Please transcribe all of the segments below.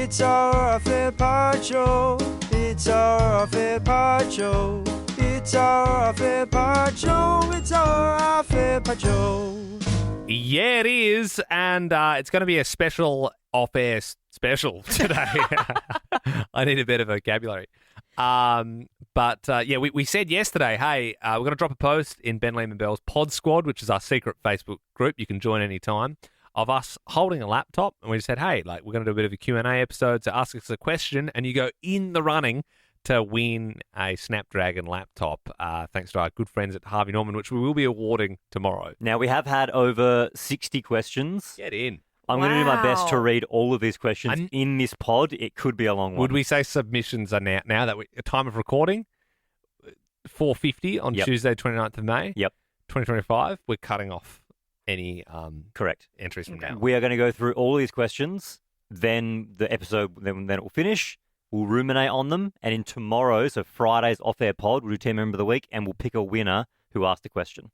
It's our fair part show. It's our fair part show. It's our fair part show. It's our fair part show. Yeah, it is, and it's going to be a special off-air special today. I need a bit of vocabulary. But we said yesterday, hey, we're going to drop a post in Ben Lehman Bell's Pod Squad, which is our secret Facebook group. You can join anytime, of us holding a laptop, and we said, hey, we're going to do a bit of a Q&A episode, so ask us a question, and you go in the running to win a Snapdragon laptop, thanks to our good friends at Harvey Norman, which we will be awarding tomorrow. Now, we have had over 60 questions. Get in. I'm going to do my best to read all of these questions in this pod. It could be a long one. Would we say submissions are now that time of recording, 4:50 on Tuesday, 29th of May? Yep. 2025, we're cutting off any correct entries from now. We are going to go through all these questions, then the episode, then it will finish. We'll ruminate on them, and in tomorrow, so Friday's off-air pod, we'll do Team Member of the Week, and we'll pick a winner who asked a question.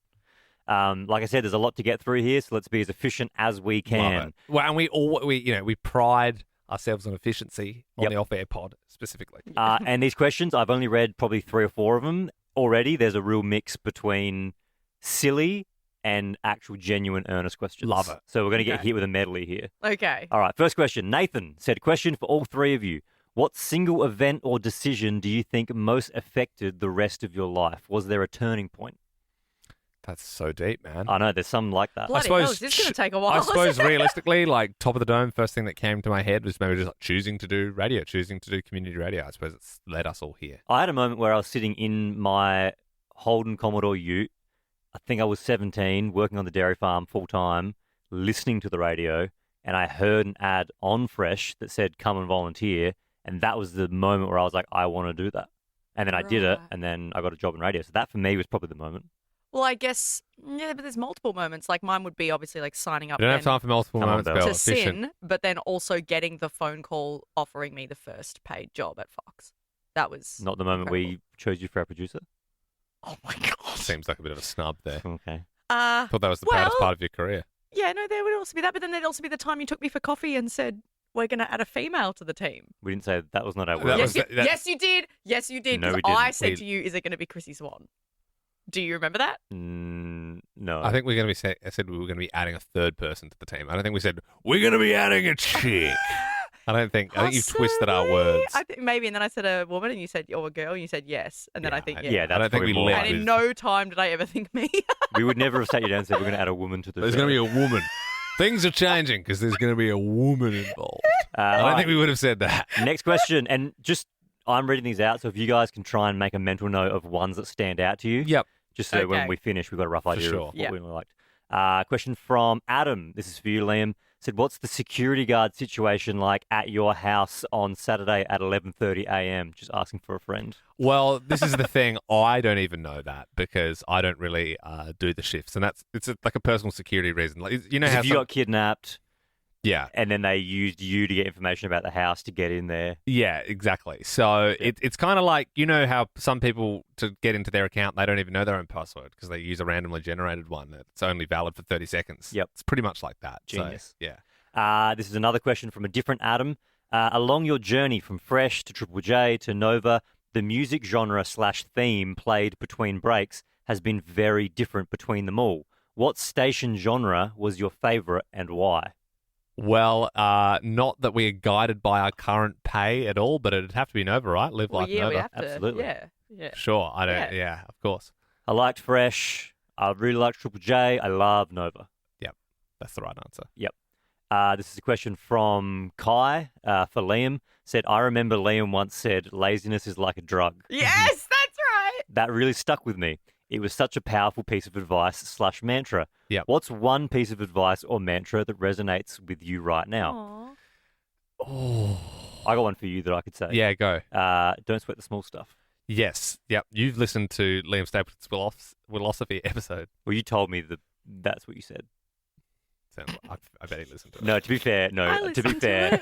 Like I said, there's a lot to get through here, so let's be as efficient as we can. Love it. Well, and we pride ourselves on efficiency on the off-air pod specifically. And these questions, I've only read probably 3 or 4 of them already. There's a real mix between silly and actual genuine earnest questions. Love it. So we're going to get hit with a medley here. Okay. All right, first question. Nathan said, question for all 3 of you. What single event or decision do you think most affected the rest of your life? Was there a turning point? That's so deep, man. I know, there's some like that. Bloody hell, this is going to take a while. I suppose realistically, top of the dome, first thing that came to my head was maybe just choosing to do radio, choosing to do community radio. I suppose it's led us all here. I had a moment where I was sitting in my Holden Commodore Ute. I think I was 17, working on the dairy farm full time, listening to the radio, and I heard an ad on Fresh that said, come and volunteer. And that was the moment where I was like, I want to do that. And then I did it, and then I got a job in radio. So that for me was probably the moment. Well, I guess, but there's multiple moments. Like mine would be obviously signing up. You don't have time for multiple moments, Belle. To sin, but then also getting the phone call offering me the first paid job at Fox. That was not the moment incredible. we chose you for our producer. Oh my god! Seems like a bit of a snub there. Okay. Thought that was the proudest part of your career. Yeah, no, there would also be that, but then there'd also be the time you took me for coffee and said, we're going to add a female to the team. We didn't say that was not our word. Yes, you did. Yes, you did. No, we Because didn't. I said to you, is it going to be Chrissy Swan? Do you remember that? No. I think we're going to be. I said we were going to be adding a third person to the team. I don't think we said we're going to be adding a chick. I think you've twisted our words. I think maybe, and then I said a woman, and you said or a girl, and you said yes, and then I think that's I don't think we led. And in no time did I ever think me. We would never have sat you down and said we're going to add a woman to the There's show. going to be a woman. Things are changing because there's going to be a woman involved. I don't think we would have said that. Next question, and just I'm reading these out, so if you guys can try and make a mental note of ones that stand out to you. Yep. Just so when we finish, we've got a rough idea of what we liked. Question from Adam. This is for you, Liam. Said, what's the security guard situation like at your house on Saturday at 11:30 a.m.? Just asking for a friend. Well, this is the thing. I don't even know that because I don't really do the shifts, and it's like a personal security reason. Like, you know how if you got kidnapped, yeah, and then they used you to get information about the house to get in there. Yeah, exactly. So it's kind of like, you know how some people, to get into their account, they don't even know their own password because they use a randomly generated one that's only valid for 30 seconds. Yep. It's pretty much like that. Genius. So, yeah. This is another question from a different Adam. Along your journey from Fresh to Triple J to Nova, the music genre / theme played between breaks has been very different between them all. What station genre was your favourite and why? Well, not that we are guided by our current pay at all, but it'd have to be Nova, right? Live like Nova. We have to. Absolutely. Yeah. Sure. I don't. Yeah, of course. I liked Fresh. I really liked Triple J. I love Nova. Yep. That's the right answer. Yep. This is a question from Kai for Liam. Said, I remember Liam once said, laziness is like a drug. Yes, that's right. That really stuck with me. It was such a powerful piece of advice / mantra. Yep. What's one piece of advice or mantra that resonates with you right now? Aww. Oh. I got one for you that I could say. Yeah, go. Don't sweat the small stuff. Yes. Yep. You've listened to Liam Stapleton's philosophy episode. Well, you told me that's what you said. I bet he listened to it. No, to be fair, I to be fair,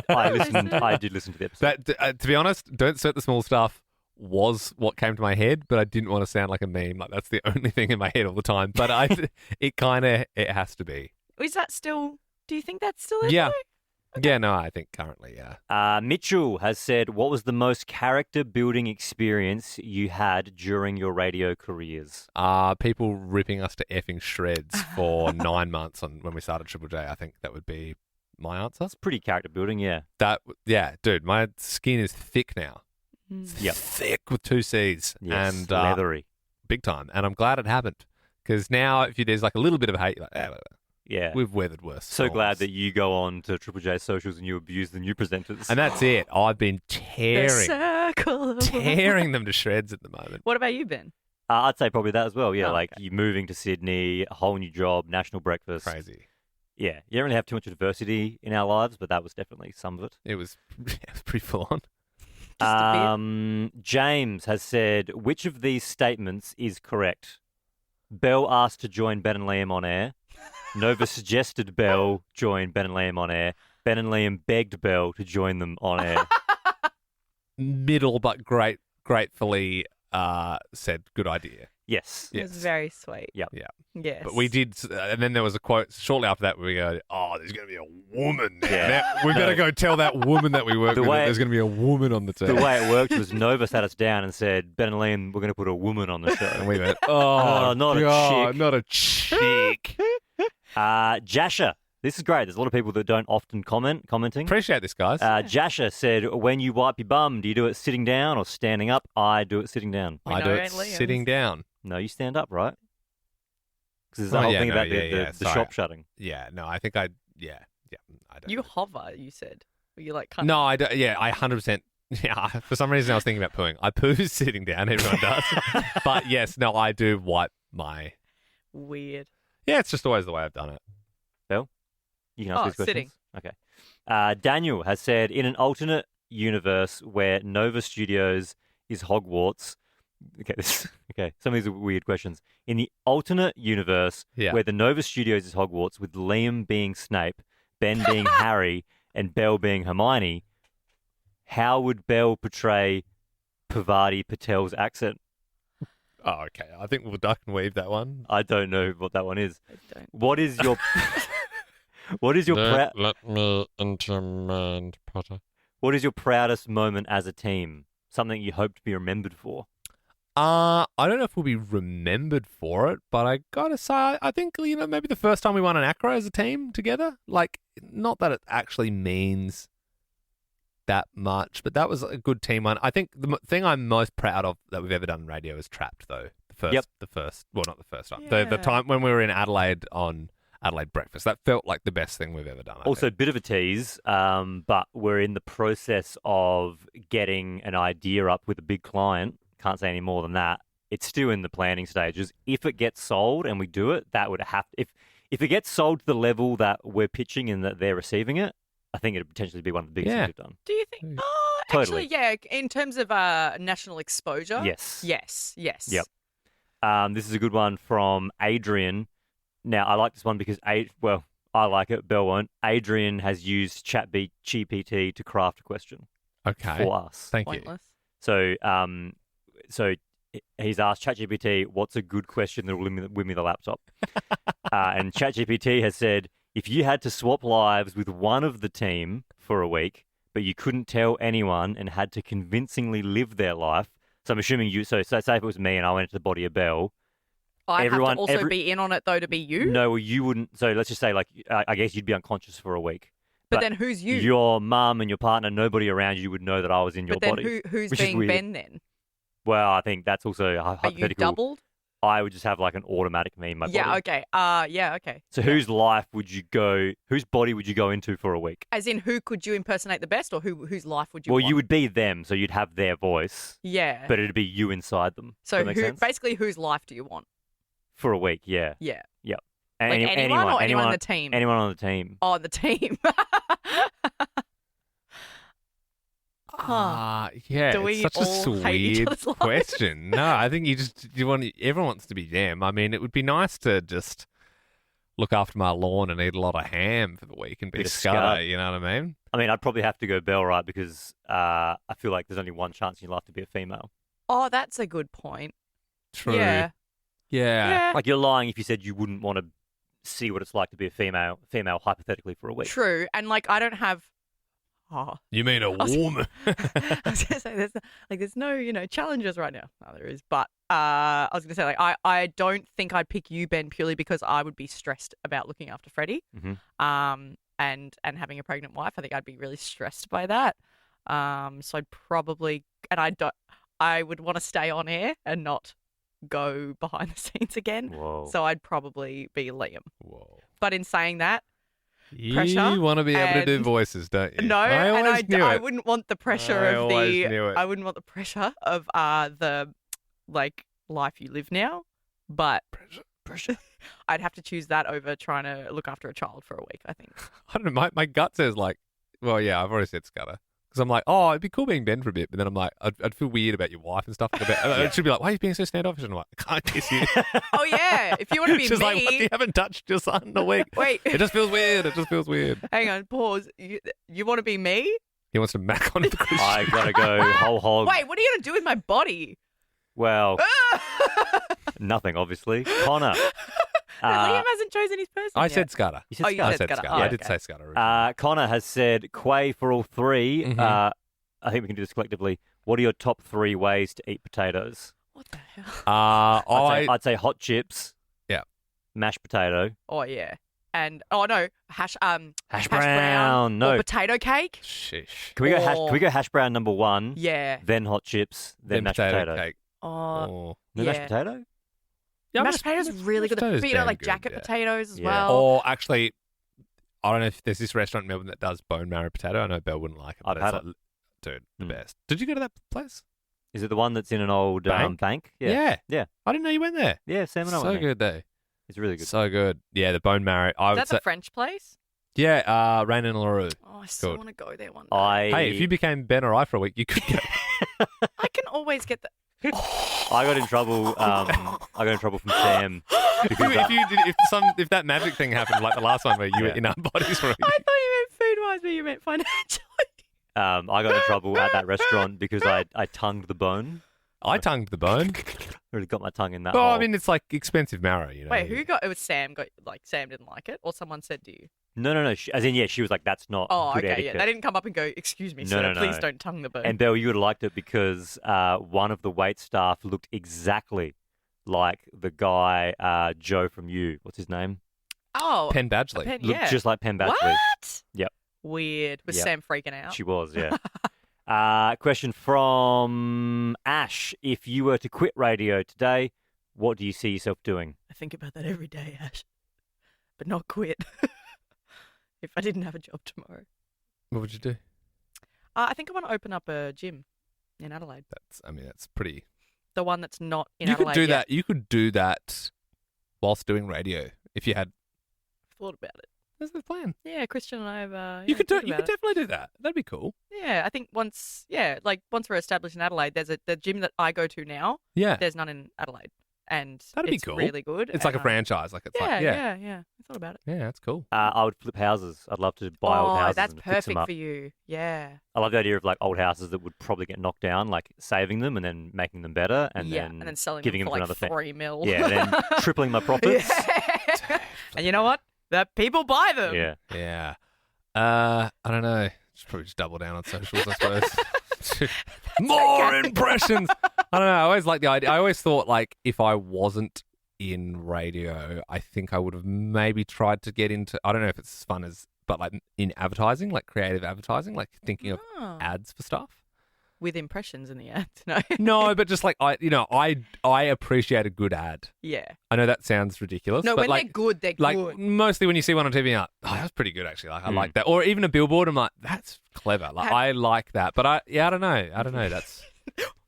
I did listen to the episode. But to be honest, don't sweat the small stuff was what came to my head, but I didn't want to sound like a meme. Like that's the only thing in my head all the time. But it has to be. Is that still? Do you think that's still? In Yeah. there? Yeah, no, I think currently, yeah. Mitchell has said, what was the most character-building experience you had during your radio careers? People ripping us to effing shreds for 9 months when we started Triple J. I think that would be my answer. That's pretty character-building, yeah. Yeah, dude, my skin is thick now. Yep. Thick with 2 C's. Yes, and leathery. Big time. And I'm glad it happened. Because now, if there's like a little bit of hate, you're like, Yeah. we've weathered worse. So storms. glad that you go on to Triple J socials and you abuse the new presenters. And that's it. I've been The tearing circle of them to shreds at the moment. What about you, Ben? I'd say probably that as well. Yeah, Oh, like okay. you moving to Sydney, a whole new job, national breakfast. Crazy. Yeah, you don't really have too much diversity in our lives, but that was definitely some of it. It was pretty full on. Just a James has said, which of these statements is correct? Bell asked to join Ben and Liam on air. Nova suggested Bell join Ben and Liam on air. Ben and Liam begged Bell to join them on air. Middle, but gratefully said, good idea. Yes. It was Yes. very sweet. Yep. Yeah. Yes. But we did, and then there was a quote shortly after that where we go, oh, there's going to be a woman there. Yeah. Now, we better go tell that woman that we work The with way- that there's going to be a woman on the team. The way it worked was Nova sat us down and said, Ben and Liam, we're going to put a woman on the show. And we went, oh, not a God, chick." not a chick. Jasha. This is great. There's a lot of people that don't often commenting. Appreciate this, guys. Jasha said, when you wipe your bum, do you do it sitting down or standing up? I do it sitting down. We I know do it it ain't Liam's. sitting down. No, you stand up, right? Because there's Oh, the whole yeah, thing no, about yeah, the sorry. shop shutting. Yeah, no, I think I don't. You hover, you said. Were you like kind No, I don't. Yeah, I 100%. Yeah, for some reason I was thinking about pooing. I poo sitting down. Everyone does. But yes, no, I do wipe my. weird? Yeah, it's just always the way I've done it. Bill, you can ask Oh, these questions. sitting. Okay. Daniel has said, in an alternate universe where Nova Studios is Hogwarts. Okay. Some of these are weird questions. In the alternate universe Yeah. where the Nova Studios is Hogwarts, with Liam being Snape, Ben being Harry, and Belle being Hermione, how would Belle portray Pavati Patel's accent? Oh, okay. I think we'll duck and weave that one. I don't know what that one is. I don't. What is your what is your Let me intermind, Potter. what is your proudest moment as a team? Something you hope to be remembered for? I don't know if we'll be remembered for it, but I gotta say, I think, maybe the first time we won an acro as a team together. Like, not that it actually means that much, but that was a good team one. I think the thing I'm most proud of that we've ever done in radio is Trapped, though. The first, well, not the first time. The Yeah. time when we were in Adelaide on Adelaide Breakfast. That felt like the best thing we've ever done. I Also, think. bit of a tease, but we're in the process of getting an idea up with a big client. Can't say any more than that. It's still in the planning stages. If it gets sold and we do it, that would have if it gets sold to the level that we're pitching and that they're receiving it, I think it'd potentially be one of the biggest Yeah. things we've done. Do you think? Mm. Oh, Totally. actually, yeah. In terms of national exposure. Yes. Yes. Yes. Yep. This is a good one from Adrian. Now, I like this one because, I like it. Bell won't. Adrian has used ChatGPT to craft a question Okay. for us. Thank you. Pointless. So he's asked ChatGPT, what's a good question that will win me the laptop? And ChatGPT has said, if you had to swap lives with one of the team for a week, but you couldn't tell anyone and had to convincingly live their life. So I'm assuming you, so say if it was me and I went into the body of Bell. I'd Everyone- have to also every- be in on it though to be you. No, well, you wouldn't. So let's just say, I guess you'd be unconscious for a week. but then who's you? Your mum and your partner, nobody around you would know that I was in your but then body. who's which is being weird. Ben then? Well, I think that's also Are you hypothetical. doubled? I would just have like an automatic me in my Yeah. body. Okay. Yeah. Okay. So whose life would you go? Whose body would you go into for a week? As in, who could you impersonate the best, or whose life would you? Well, want? you would be them, so you'd have their voice, Yeah. but it'd be you inside them. so Does that make sense? basically, whose life do you want? For a week, yeah. Yeah. And Like anyone or anyone on the team? Anyone on the team. Oh, the team. Yeah, Do it's we such a all hate each weird other's lives? question. No, I think everyone wants to be them. I mean, it would be nice to just look after my lawn and eat a lot of ham for the week and be Bit a of scudder, scudder. you know what I mean? I mean, I'd probably have to go Bell, right? Because I feel like there's only one chance in your life to be a female. Oh, that's a good point. True. Yeah. Yeah. Yeah. Like you're lying if you said you wouldn't want to see what it's like to be a female hypothetically for a week. True. And like, I don't have. Oh, You mean a woman? I was gonna say there's no challenges right now. No, there is, but I was gonna say I don't think I'd pick you, Ben, purely because I would be stressed about looking after Freddie, and having a pregnant wife. I think I'd be really stressed by that. So I'd probably, and I would want to stay on air and not go behind the scenes again. Whoa. So I'd probably be Liam. Whoa. But in saying that, You pressure want to be able to do and- voices, don't you? no, I and always knew I it. wouldn't want the pressure I of always knew it. I wouldn't want the pressure of the like life you live now, but pressure. I'd have to choose that over trying to look after a child for a week, I think. I don't know. My gut says like, well, yeah, I've already said Scudder. Because I'm like, oh, it'd be cool being Ben for a bit. But then I'm like, I'd feel weird about your wife and stuff. It should be like, why are you being so standoffish? And I'm like, I can't kiss you. Oh yeah, if you want to be She's me. like, what, you haven't touched your son in a week. Wait, It just feels weird. It just feels weird. hang on, pause. You want to be me? He wants to mac on the Christian. I gotta go whole hog. Wait, what are you gonna do with my body? Well, nothing, obviously. Connor. Liam hasn't chosen his person. I yet. said Scudder. You said Oh, you Scudder. I said said Scudder. Scudder. Oh, I did okay. say Scudder. originally. Connor has said Quay for all three. Mhm. I think we can do this collectively. What are your top 3 ways to eat potatoes? What the hell? I'd say hot chips. Yeah. Mashed potato. Oh yeah, and no hash brown. No. or potato cake. Sheesh. Can we go hash? Or- Can we go hash brown number 1? Yeah. Then hot chips. Then mashed potato. cake. Oh, Oh. No yeah. mashed potato. Yeah, mashed potatoes really good. potatoes But you know, damn like good, jacket yeah. potatoes as Yeah. well. Or actually, I don't know if there's this restaurant in Melbourne that does bone marrow potato. I know Belle wouldn't like it. But I've it's had like, dude, the Mm. best. Did you go to that place? Is it the one that's in an old Bank? bank? Yeah. Yeah. I didn't know you went there. Yeah, Sam and I So went there. good though. It's really good. So good. Yeah, the bone marrow. I Is would that say. the French place? Yeah, Rain and LaRue. Oh, I still Good. want to go there one day. Hey, if you became Ben or I for a week, you could go. I can always get the. I got in trouble. I got in trouble from Sam because if that magic thing happened like the last one where you were Yeah. in our bodies for a I week. thought you meant food wise, but you meant financially. I got in trouble at that restaurant because I tongued the bone. I tongued the bone. Really got my tongue in that Well, hole. I mean, it's like expensive marrow, you know. Wait, who got it? Was Sam got like Sam didn't like it, or someone said to you? No. She was like, that's not Oh, good okay, etiquette. yeah. They didn't come up and go, "Excuse me, No, sir, no, please no. don't tongue the bone." And Belle, you would have liked it because one of the wait staff looked exactly like the guy Joe from You. What's his name? oh, Penn Badgley. Penn- Looked yeah. just like Penn Badgley. What? Yep. Weird. Was Yep. Sam freaking out? She was, yeah. Question from Ash. If you were to quit radio today, what do you see yourself doing? I think about that every day, Ash, but not quit. If I didn't have a job tomorrow, What would you do? I think I want to open up a gym in Adelaide. That's pretty. The one that's not in You Adelaide. could do yet. that. You could do that whilst doing radio if you had. Thought about it. That's the plan. Yeah, Christian and I have. You could do. thought You about could it. definitely do that. That'd be cool. Yeah, I think once we're established in Adelaide, there's the gym that I go to now. Yeah, There's none in Adelaide, and That'd be it's cool. really good. it's like a and, franchise. Like it's Yeah, like yeah. I thought about it. yeah, that's cool. I would flip houses. I'd love to buy old houses that's and fix them perfect up. for you. Yeah. I love the idea of like old houses that would probably get knocked down, like saving them and then making them better, and then selling giving them for them like to another $3 million. Yeah, then tripling my profits. Yeah. And you know what? That people buy them. Yeah. Yeah. I don't know. Just probably just double down on socials, I suppose. More impressions. I don't know. I always like the idea. I always thought like if I wasn't in radio, I think I would have maybe tried to get into. I don't know if it's as fun as, but like in advertising, like creative advertising, like thinking of Oh. ads for stuff. With impressions in the ad. No. No, but just like I appreciate a good ad. Yeah. I know that sounds ridiculous. No, but when like, they're good, they're like good. mostly when you see one on TV, you're like, oh, that's pretty good actually. Like I Mm. like that. Or even a billboard, I'm like, that's clever. Like Have- I like that. But I don't know. That's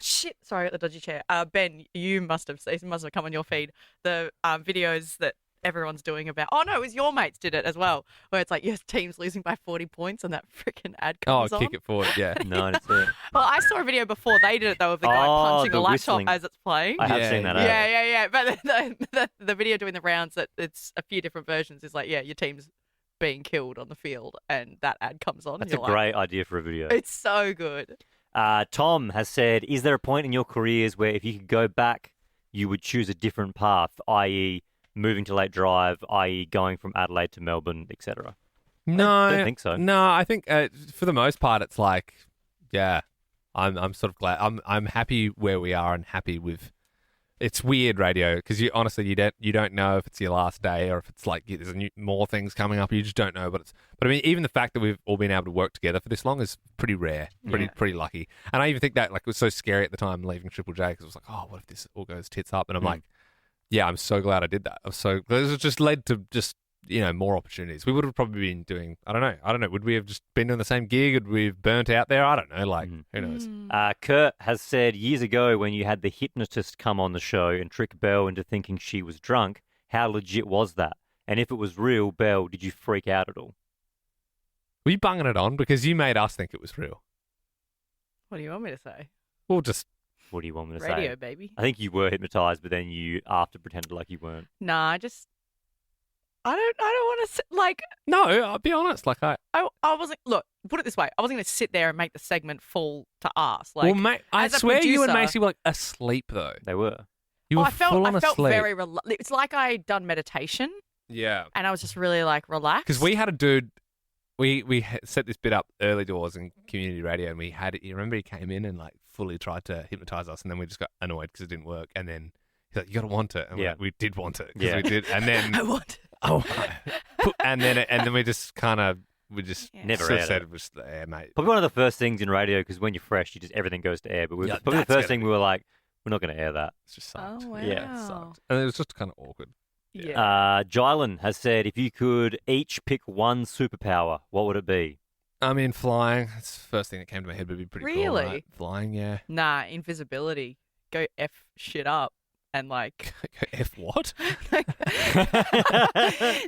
Shit. Sorry, the dodgy chair. Ben, you must have come on your feed. The videos that everyone's doing about. Oh no, it was your mates did it as well, where it's like your team's losing by 40 points and that freaking ad comes on. kick it forward. Yeah. No, it's it. Well, I saw a video before they did it though of the guy Oh, punching the a laptop whistling. as it's playing. I have Yeah, seen that. yeah. ad. But the video doing the rounds that it's a few different versions is like, yeah, your team's being killed on the field and that ad comes on. That's and a you're like, great idea for a video. It's so good. Tom has said, is there a point in your careers where if you could go back, you would choose a different path, i.e., moving to Late Drive, i.e. going from Adelaide to Melbourne, etc.? No, I don't think so. No, I think for the most part, it's like, yeah, I'm sort of glad. I'm happy where we are and happy with. It's weird radio because you don't know if it's your last day or if it's like there's more things coming up. You just don't know. But I mean, even the fact that we've all been able to work together for this long is pretty rare, pretty lucky. And I even think that like it was so scary at the time leaving Triple J because it was like, oh, what if this all goes tits up? And I'm like, yeah, I'm so glad I did that. This just led to just more opportunities. We would have probably been doing, I don't know. Would we have just been doing the same gig? Would we have burnt out there? I don't know. Like, who knows? Kurt has said years ago when you had the hypnotist come on the show and trick Belle into thinking she was drunk, how legit was that? And if it was real, Belle, did you freak out at all? Were you bunging it on? Because you made us think it was real. What do you want me to say? We'll just... What do you want me to say? Radio, baby. I think you were hypnotized, but then you after pretended like you weren't. Nah, I don't want to like. No, I'll be honest. Like I wasn't. Look, put it this way. I wasn't going to sit there and make the segment fall to us. Like, well, mate, I as a swear you and producer- Macy were like asleep though. They were. You were I felt full on asleep. very. It's like I'd done meditation, Yeah. and I was just really like relaxed. Because we had a dude, we set this bit up early doors in community radio, and we had it. You remember he came in and like fully tried to hypnotize us, and then we just got annoyed because it didn't work. And then he's like, "You got to want it," and we're like, we did want it because we did. And then I want it. and then we just kind of Never sort of aired said it. it was air, mate. Probably one of the first things in radio because when you're fresh, everything goes to air. But Yeah, probably the that's first gotta thing we were like, we're not going to air that. It just sucked. Oh wow. Yeah, It sucked, and it was just kind of awkward. Yeah. Jylan has said, if you could each pick one superpower, what would it be? I mean, flying. That's the first thing that came to my head. Would be pretty cool. Really? Right? Flying, yeah. Nah, invisibility. Go F shit up and like. F what?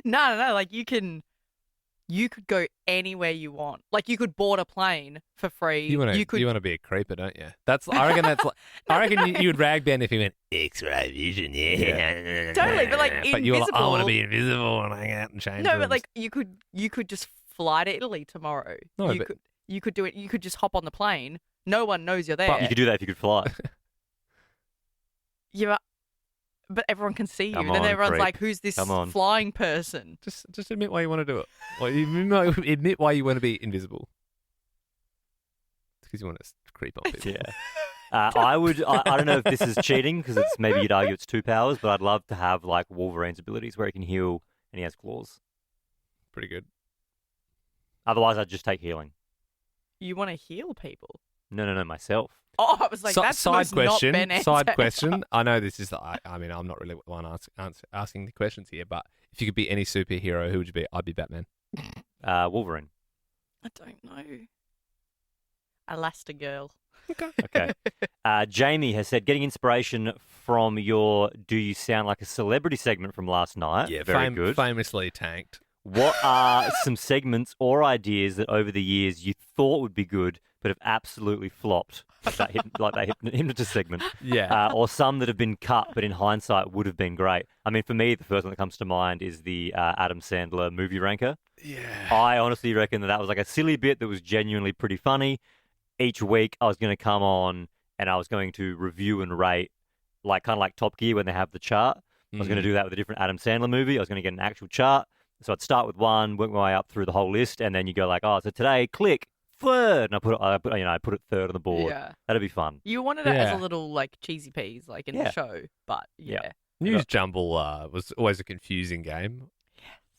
No. Like you could go anywhere you want. Like you could board a plane for free. You want to be a creeper, don't you? I reckon that's. I reckon you would rag Ben if he went X-ray vision, yeah. Totally, but like But you were like, I want to invisible- be invisible and hang out and change. No, but rooms. like you could just fly to Italy tomorrow. No, you but- could do it. You could just hop on the plane. No one knows you're there. You could do that if you could fly. Yeah, but everyone can see you. Come And then on, everyone's creep. like, "Who's this Come on. flying person?" just admit why you want to do it. Well, you admit why you want to be invisible. It's because you want to creep on people. Yeah. I don't know if this is cheating because maybe you'd argue it's two powers, but I'd love to have like Wolverine's abilities where he can heal and he has claws. Pretty good. Otherwise, I'd just take healing. You want to heal people? No, myself. Oh, I was like, that's the side most question. not Ben Side answer. question. I know this is. I mean, I'm not really the one asking the questions here, but if you could be any superhero, who would you be? I'd be Batman. Wolverine. I don't know. Elastigirl. Okay. Jamie has said, getting inspiration from your "Do You Sound Like a Celebrity" segment from last night. Yeah, very good. Famously tanked. What are some segments or ideas that over the years you thought would be good but have absolutely flopped? That hypnotist segment. Yeah. Or some that have been cut but in hindsight would have been great. I mean, for me, the first one that comes to mind is the Adam Sandler movie ranker. Yeah. I honestly reckon that was like a silly bit that was genuinely pretty funny. Each week I was going to come on and I was going to review and rate, like kind of like Top Gear when they have the chart. I was going to do that with a different Adam Sandler movie. I was going to get an actual chart. So I'd start with one, work my way up through the whole list, and then you go like, oh, so today, click, third, and I put it third on the board. Yeah. That'd be fun. You wanted it as Yeah. a little like cheesy peas, like in Yeah. the show, but yeah. News jumble was always a confusing game.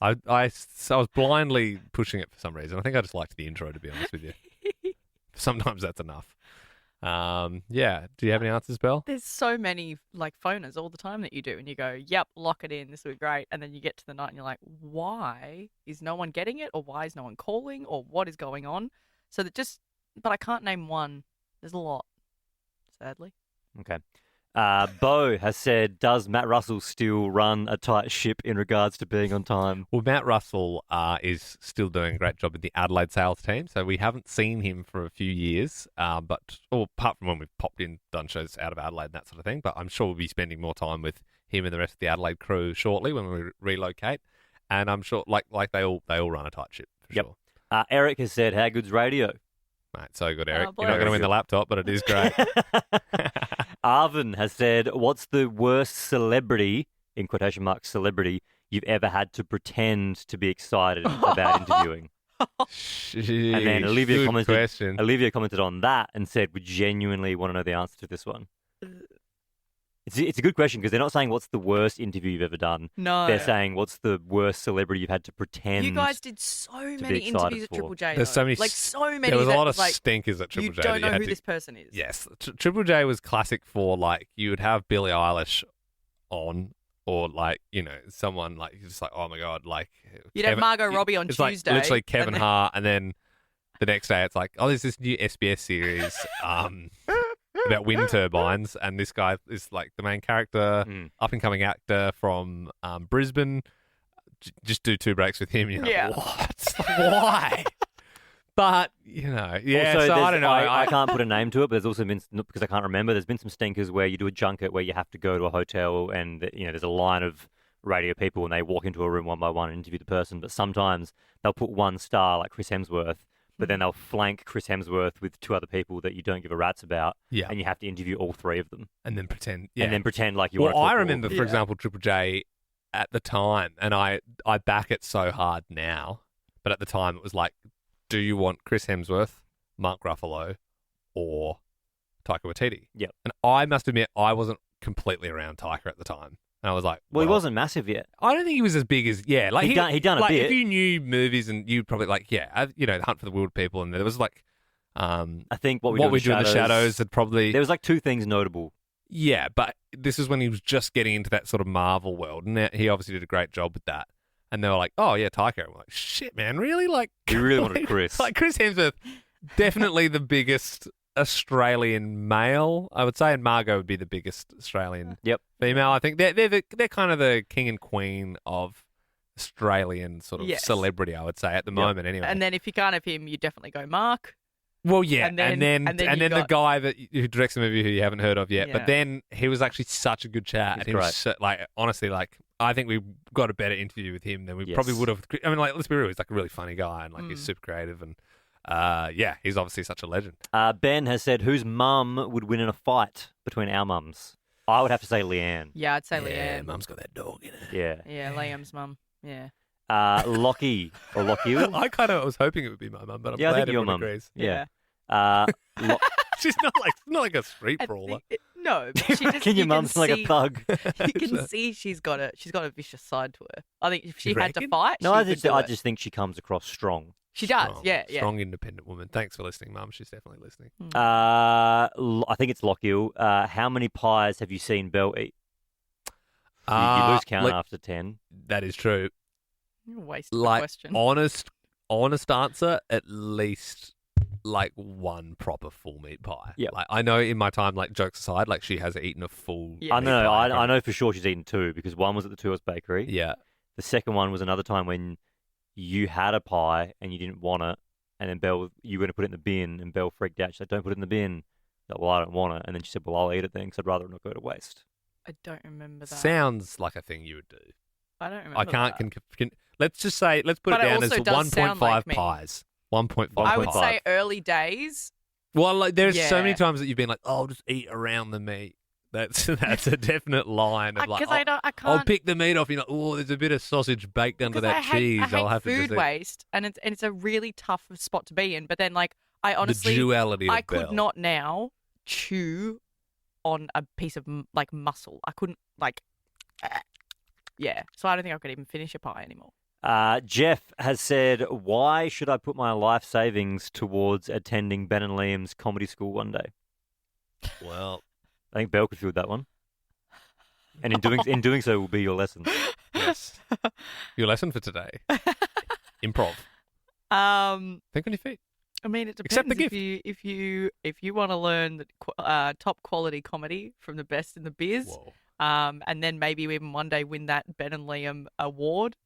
I was blindly pushing it for some reason. I think I just liked the intro, to be honest with you. Sometimes that's enough. Yeah. Do you have any answers, Belle? There's so many like phoners all the time that you do, and you go, "Yep, lock it in. This will be great." And then you get to the night, and you're like, "Why is no one getting it? Or why is no one calling? Or what is going on?" So but I can't name one. There's a lot, sadly. Okay. Bo has said, does Matt Russell still run a tight ship in regards to being on time? Well, Matt Russell is still doing a great job with the Adelaide sales team, so we haven't seen him for a few years, but apart from when we've popped in, done shows out of Adelaide and that sort of thing, but I'm sure we'll be spending more time with him and the rest of the Adelaide crew shortly when we relocate, and I'm sure like they all run a tight ship for Yep. sure. Eric has said, how good's radio? Mate, so good, Eric. Oh, You're not going to win the laptop, but it is great. Arvin has said, what's the worst celebrity in quotation marks, celebrity you've ever had to pretend to be excited about interviewing? And then Olivia commented on that and said, we genuinely want to know the answer to this one. It's a good question because they're not saying what's the worst interview you've ever done. No. They're saying what's the worst celebrity you've had to pretend. You guys did so many interviews at Triple J. There's so many, like so many. There was a lot of like, stinkers at Triple J. You don't know who this person is. Yes, Triple J was classic for like you would have Billie Eilish on, or like someone like you're just like, oh my god, like you'd have Margot Robbie on Tuesday. It's like literally Kevin Hart, and then the next day it's like, oh, there's this new SBS series about wind turbines, and this guy is like the main character, up and coming actor from Brisbane. Just do 2 breaks with him. You're like, what? Why? But yeah. Also, so I don't know. I can't put a name to it, but there's also been, because I can't remember. There's been some stinkers where you do a junket where you have to go to a hotel and there's a line of radio people and they walk into a room one by one and interview the person. But sometimes they'll put one star like Chris Hemsworth, but then they'll flank Chris Hemsworth with 2 other people that you don't give a rat's about. Yeah. And you have to interview all 3 of them. And then pretend. Like you want to talk I to remember, all of for example, Triple J at the time, and I back it so hard now, but at the time it was like, do you want Chris Hemsworth, Mark Ruffalo, or Taika Waititi? Yep. And I must admit, I wasn't completely around Taika at the time. And I was like, well, he wasn't massive yet. I don't think he was as big as, like he'd done a like, bit. If you knew movies and you'd probably like, The Hunt for the Wilder People, and there was like, I think What We Do in the Shadows had probably... There was like 2 things notable. Yeah, but this is when he was just getting into that sort of Marvel world, and he obviously did a great job with that. And they were like, oh, yeah, Taika. And we're like, shit, man, really? Like, you really wanted Chris. Like, Chris Hemsworth, definitely the biggest Australian male, I would say, and Margot would be the biggest Australian female. I think they're kind of the king and queen of Australian sort of celebrity, I would say, at the moment anyway. And then if you can't have him, you definitely go Mark. Well, yeah, and then the guy who directs the movie who you haven't heard of yet. Yeah. But then he was actually such a good chat. He's and he great. was so, like, honestly, like, I think we got a better interview with him than we probably would have. I mean, like, let's be real, he's like a really funny guy and like he's super creative and he's obviously such a legend. Ben has said, whose mum would win in a fight between our mums? I would have to say Leanne. Yeah, I'd say Leanne. Yeah, mum's got that dog in her. Yeah. Yeah, Liam's mum. Yeah. Lockie or Lockie. I was hoping it would be my mum, but I'm glad everyone agrees. Yeah. She's not like a street brawler. No, but she just, your mum's like a thug. You can see she's got a vicious side to her. I think if she had to fight, I just think she comes across strong. She does, yeah. Strong, independent woman. Thanks for listening, Mum. She's definitely listening. I think it's Lockhill. How many pies have you seen Belle eat? You lose count after 10. That is true. You're wasting the question. Honest answer, at least like 1 proper full meat pie. Yeah. Like, I know in my time, like, jokes aside, like she has eaten a full meat I know. pie. I know for sure she's eaten 2 because one was at the Two Horse Bakery. Yeah. The second one was another time when you had a pie and you didn't want it, and then you were going to put it in the bin, and Belle freaked out. She said, "Don't put it in the bin." I said, well, I don't want it. And then she said, well, I'll eat it then because I'd rather it not go to waste. I don't remember that. Sounds like a thing you would do. I don't remember. I can't. Let's just say, let's put it down as 1.5 like pies. 1.5. I would say early days. Well, like, there's so many times that you've been like, "Oh, I'll just eat around the meat." That's a definite line of like, I can't. I'll pick the meat off. You're like, oh, there's a bit of sausage baked under that cheese. I I'll have hate to food waste, and it's a really tough spot to be in. But then, like, I honestly, the duality of I could Belle. not now chew on a piece of like muscle. I couldn't like, yeah. So I don't think I could even finish a pie anymore. Jeff has said, why should I put my life savings towards attending Ben and Liam's comedy school one day? Well, I think Belle could field that one. And in doing so will be your lesson. Yes. Your lesson for today. Improv. Think on your feet. I mean, it Accept depends the gift. if you want to learn top quality comedy from the best in the biz. Whoa. And then maybe even one day win that Ben and Liam award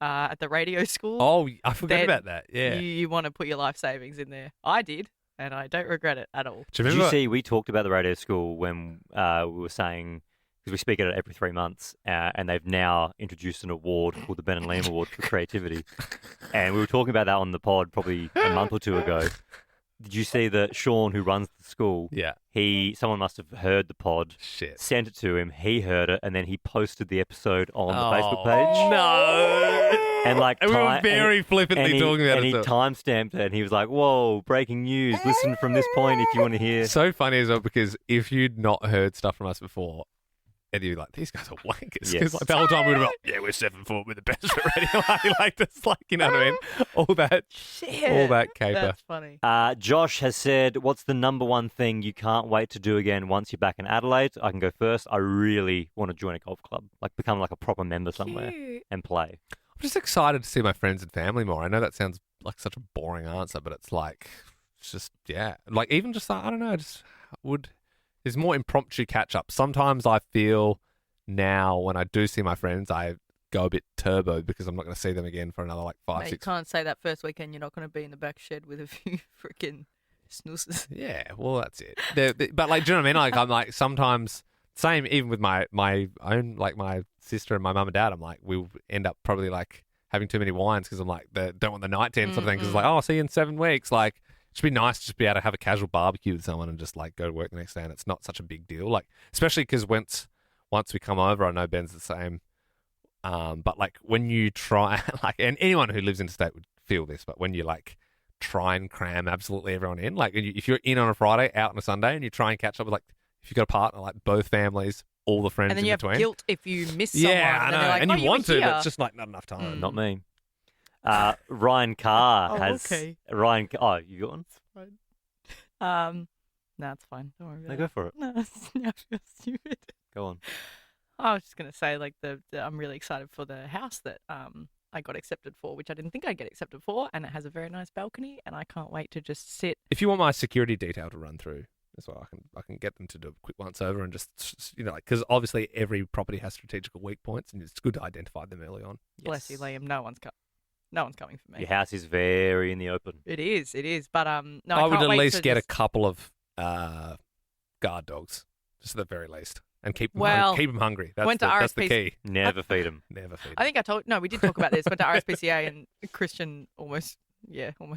at the radio school. Oh, I forgot about that. Yeah. You want to put your life savings in there. I did, and I don't regret it at all. Did you see, we talked about the radio school when we were saying, because we speak at it every 3 months, and they've now introduced an award called the Ben and Liam Award for Creativity. And we were talking about that on the pod probably a month or 2 ago. did you see that Sean, who runs the school, Yeah. someone must have heard the pod, Shit. sent it to him, he heard it, and then he posted the episode on the Facebook Oh, page. No. And like, we were very flippantly talking about and it. he timestamped it, and he was like, "Whoa, breaking news! Listen from this point if you want to hear." So funny as well, because if you'd not heard stuff from us before, and you're like, these guys are wankers. Because Yes. like, the whole time we were like, yeah, we're 7 foot, we're the best at radio. Like, that's like, you know what I mean? All that caper. That's funny. Josh has said, "What's the number one thing you can't wait to do again once you're back in Adelaide?" I can go first. I really want to join a golf club, like become like a proper member somewhere Cute. and play. I'm just excited to see my friends and family more. I know that sounds like such a boring answer, but it's like, it's just, yeah. Like, even just, I don't know, there's more impromptu catch up. Sometimes I feel now when I do see my friends, I go a bit turbo because I'm not going to see them again for another like 5, Mate, you 6. can't say that first weekend you're not going to be in the back shed with a few freaking snoozes. Yeah, well, that's it. But like, do you know what I mean? Like, I'm like, sometimes, same even with my own, like my sister and my mum and dad, I'm like, we'll end up probably like having too many wines because I'm like, don't want the night team sort of thing. Because it's like, oh, I'll see you in 7 weeks. Like, it should be nice to just be able to have a casual barbecue with someone and just like go to work the next day, and it's not such a big deal. Like, especially because once we come over, I know Ben's the same. But like when you try, like, and anyone who lives interstate would feel this, but when you like try and cram absolutely everyone in, like if you're in on a Friday, out on a Sunday, and you try and catch up with like, if you've got a partner, like both families, all the friends And then in you have between. guilt if you miss someone. Yeah, I and know. then they're like, And oh, you want were to, but here. it's just like not enough time. Not me. Ryan Carr Oh, has okay. Ryan. Oh, you got one? No, it's fine. Don't worry about No, it. go for it. No, I feel stupid. Go on. I was just gonna say, like, I'm really excited for the house that I got accepted for, which I didn't think I'd get accepted for, and it has a very nice balcony, and I can't wait to just sit. If you want my security detail to run through as well, I can get them to do a quick once over and just, you know, like, because obviously every property has strategical weak points, and it's good to identify them early on. Bless you, Liam. No one's coming for me. Your house is very in the open. It is. But no, I would can't at wait least to get a just- couple of guard dogs, just at the very least, and keep them Well, hungry. That's went to that's the RSPC key. Never feed them. Never feed. I think we did talk about this. Went to RSPCA and Christian almost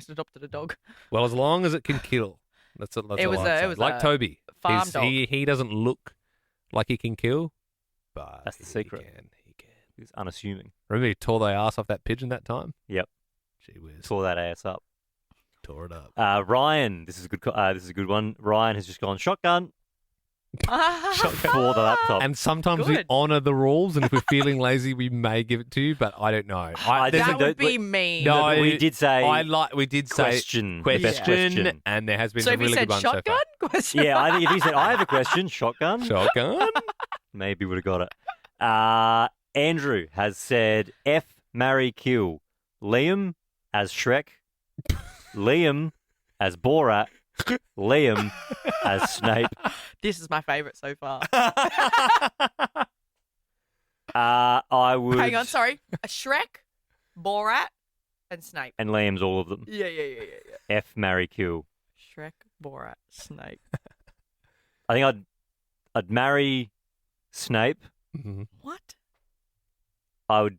adopted a dog. Well, as long as it can kill. That's It all was I'd a- it say. was Like a Toby. farm dog. He doesn't look like he can kill, but That's the secret. He can. He's unassuming. Remember he tore the ass off that pigeon that time? Yep. Gee whiz. Tore that ass up. Tore it up. Ryan, this is a good. This is a good one. Ryan has just gone shotgun for the laptop. And sometimes we Good. honour the rules, and if we're feeling lazy, we may give it to you, but I don't know. there's that a- would be mean. No, but we did say we did say question. question, Best question. and there has been So some if you really said good ones so shotgun, far. question. Yeah, I think if he said I have a question, shotgun, Shotgun. maybe would have got it. Andrew has said F, marry, kill. Liam as Shrek. Liam as Borat. Liam as Snape. This is my favourite so far. I would. Hang on, sorry. A Shrek, Borat, and Snape. And Liam's all of them. Yeah. F, marry, kill. Shrek, Borat, Snape. I think I'd marry Snape. Mhm. What? I would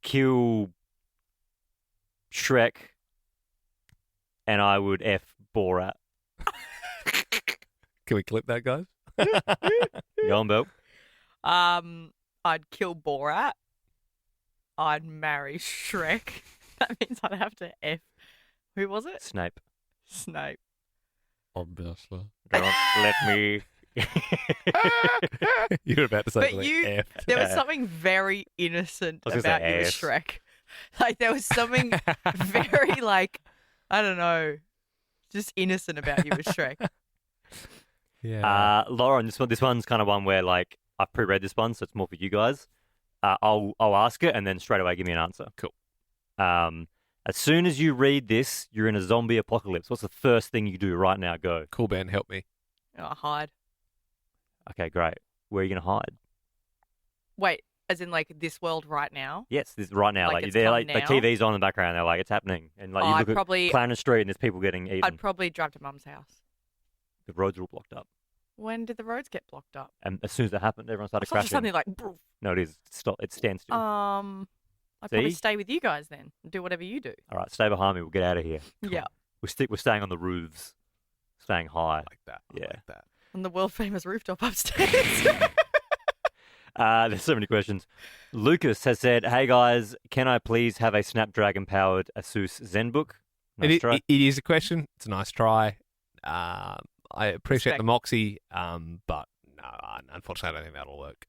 kill Shrek, and I would F Borat. Can we clip that, guys? Go on, Bill. I'd kill Borat. I'd marry Shrek. That means I'd have to F. Who was it? Snape. Snape. Obviously. Don't let me. You were about to say But something you- F. There was something very innocent I was gonna about say you as ass. Shrek. Like there was something very like I don't know, just innocent about you as Shrek. Yeah. Lauren, this one's kind of one where like I've pre-read this one, so it's more for you guys. I'll ask it and then straight away give me an answer. Cool. As soon as you read this, you're in a zombie apocalypse. What's the first thing you do right now? Go. Cool, Ben, help me. Oh, hide. Okay, great. Where are you gonna hide? Wait, as in like this world right now? Yes, this right now. Like Like it's they're come like the now? TV's on in the background. They're like it's happening, and like Oh, you I'd look probably- at Clarence Street and there's people getting eaten. I'd probably drive to Mum's house. The roads are all blocked up, When did the roads get blocked up? and as soon as that happened, everyone started It's not just crashing. something like. "Broof." No, it is. Stop. It stands still. I'd probably See? stay with you guys then. Do whatever you do. All right, stay behind me. We'll get out of here. Yeah. We're staying on the roofs, staying high. Like that. I Yeah. like that. On the world famous rooftop upstairs. There's so many questions. Lucas has said, "Hey guys, can I please have a Snapdragon-powered Asus ZenBook?" Nice try. It is a question. It's a nice try. I appreciate Respect. the moxie, but no, unfortunately, I don't think that'll work.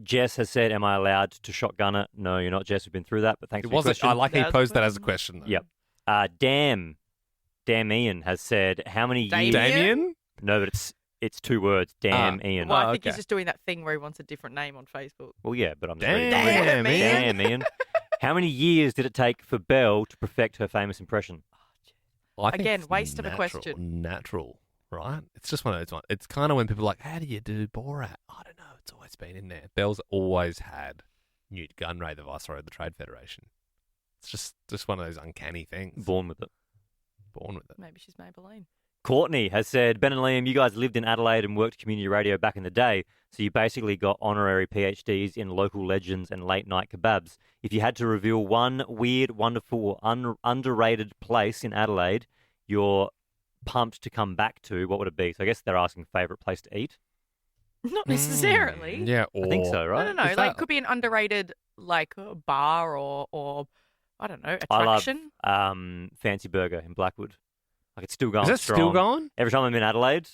Jess has said, "Am I allowed to shotgun it?" No, you're not, Jess. We've been through that, but thanks It for your wasn't. question. I like how you That's a posed that as a question. question. Though. Yep. Damn Ian has said, "How many years?" Damien? Damien? No, but it's 2 words. Damn Ian. Well, I Oh, think he's okay. just doing that thing where he wants a different name on Facebook. Well, yeah, but I'm just Damn, reading. Damn, Ian. Damn Ian. How many years did it take for Belle to perfect her famous impression? I think Again, it's waste of a natural- question. Natural, right? It's just one of those ones. It's kind of when people are like, how do you do Borat? I don't know. It's always been in there. Belle's always had Newt Gunray, the Viceroy of the Trade Federation. It's just one of those uncanny things. Born with it. Born with it. Maybe she's Maybelline. Courtney has said, "Ben and Liam, you guys lived in Adelaide and worked community radio back in the day, so you basically got honorary PhDs in local legends and late night kebabs. If you had to reveal one weird, wonderful, or underrated place in Adelaide you're pumped to come back to, what would it be?" So I guess they're asking favourite place to eat. Not necessarily. Yeah, I think so, right? No. Is Like, that- it could be an underrated, like, bar or I don't know, I love attraction. Fancy Burger in Blackwood. Like, it's still going Is that strong. still going? Every time I'm in Adelaide,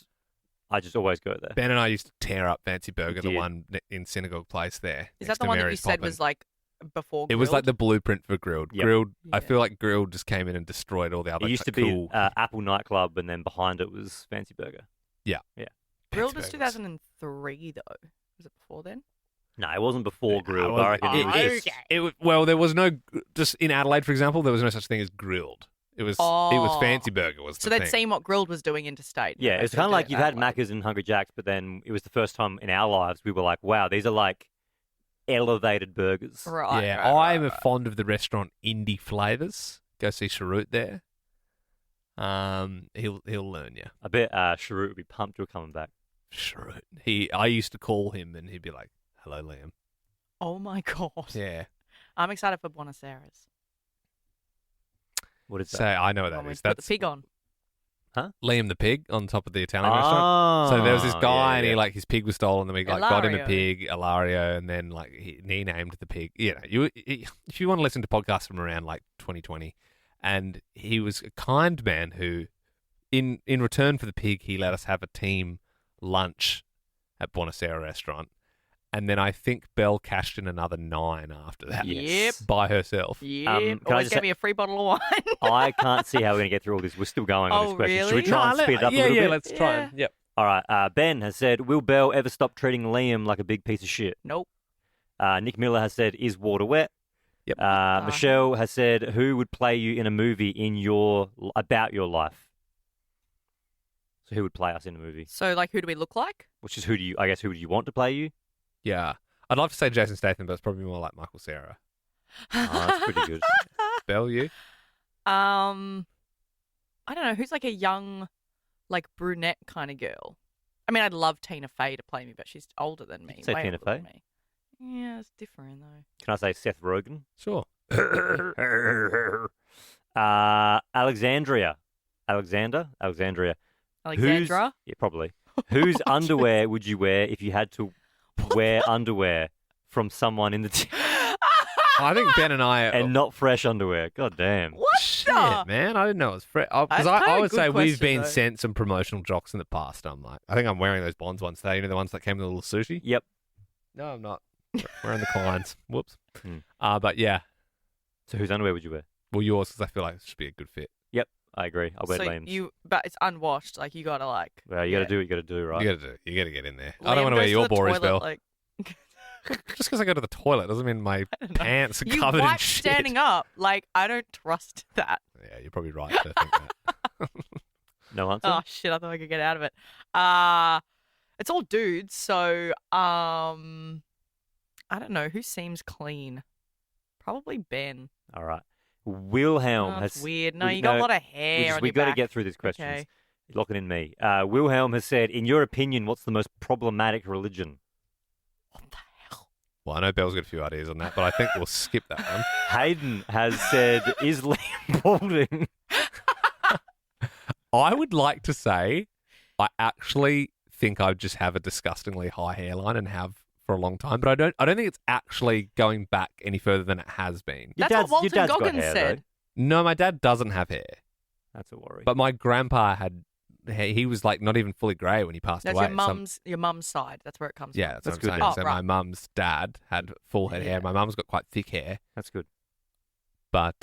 I just always go there. Ben and I used to tear up Fancy Burger, the did. one in Synagogue Place there. Is next that the to one that you Mary's said Poppin'. was like before? It was like the grilled? blueprint for Grilled. Yep. Grilled. I Yeah. feel like Grilled just came in and destroyed all the other It used to cool be Apple Nightclub, and then behind it was Fancy Burger. Grilled Fancy was Burgers. 2003 though. Was it before then? No, it wasn't before Grilled. well, but I reckon it it- was it- just... Okay. Well, there was no just in Adelaide, for example, there was no such thing as Grilled. It was Oh. Fancy Burger was So the they'd thing. seen what Grilled was doing interstate. Yeah, They it's could kind of do like it you've that had way. Macca's and Hungry Jack's, but then it was the first time in our lives we were like, wow, these are like elevated burgers. Right. Yeah, right, I'm right. fond of the restaurant Indie Flavors. Go see Sharut there. He'll learn you. I bet Sharut would be pumped you're coming back. Sharut. I used to call him and he'd be like, "Hello, Liam." Oh my god. Yeah. I'm excited for Buenos Aires. What is So that? I know what When that we is. put That's the pig on. Liam the pig on top of the Italian restaurant. So there was this Oh, guy, yeah, and he yeah. like his pig was stolen, and we like got him a Ilario. pig, Ilario, and then like he named the pig. You know, if you want to listen to podcasts from around like 2020, and he was a kind man who, in return for the pig, he let us have a team lunch at Buenos Aires restaurant, and then I think Belle cashed in another 9 after that Yes. by herself. Yeah. can I Always just gave say- me a free bottle of wine. I can't see how we're going to get through all this. We're still going on Oh, this question. Should we really? try and speed it up a little bit? let's try and Yeah. yep. All right. Ben has said, will Belle ever stop treating Liam like a big piece of shit? Nope. Nick Miller has said, is water wet? Yep. Michelle has said, who would play you in a movie about your life? So who would play us in a movie? So, like, who do we look like? Which is who would you want to play you? Yeah. I'd love to say Jason Statham, but it's probably more like Michael Cera. Oh, that's pretty good. Belle, you? I don't know. Who's like a young, like, brunette kind of girl? I mean, I'd love Tina Fey to play me, but she's older than me. can say way Tina older than Fey. me. Yeah, it's different, though. Can I say Seth Rogen? Sure. Alexandria. Alexandria. Alexandra? Yeah, probably. Whose underwear would you wear if you had to wear underwear from someone in the team? I think Ben and I And not fresh underwear. God damn. What Shit, the? man. I didn't know it was fresh. Because That's I kinda a would good say we've question, been though. sent some promotional jocks in the past. I'm like, I think I'm wearing those Bonds ones today. You know, the ones that came with a little sushi? Yep. No, I'm not. Wearing the Kleins. Whoops. Hmm. But yeah. So whose underwear would you wear? Well, yours, because I feel like it should be a good fit. I agree. I'll wear So Liam's. but it's unwashed. Like, you gotta, like... Well, you got to yeah. do what you got to do, right? You gotta get in there. I Liam don't want to wear goes your to the boris toilet, bell. Like, Just because I go to the toilet doesn't mean my pants are you covered in wipe shit. standing up. Like, I don't trust that. Yeah, you're probably right to think that. No answer? Oh, shit, I thought I could get out of it. It's all dudes, so, I don't know. Who seems clean? Probably Ben. All right. Wilhelm Oh, has... that's weird. No, you got a lot of hair on we your got to back. get through these questions. Okay. Lock it in me. Wilhelm has said, in your opinion, what's the most problematic religion? What the hell? Well, I know Belle's got a few ideas on that, but I think we'll skip that one. Hayden has said, is Liam balding? I would like to say I actually think I just have a disgustingly high hairline and have for a long time, but I don't think it's actually going back any further than it has been. That's what Walton dad's got Goggins hair, said. though. No, my dad doesn't have hair, That's a worry. but my grandpa had. He was like not even fully grey when he passed That's away. your mum's side. That's where it comes Yeah, from. that's That's what I'm good saying. then. So Oh, my right. mum's dad had full head hair. Yeah. My mum's got quite thick hair. That's good. But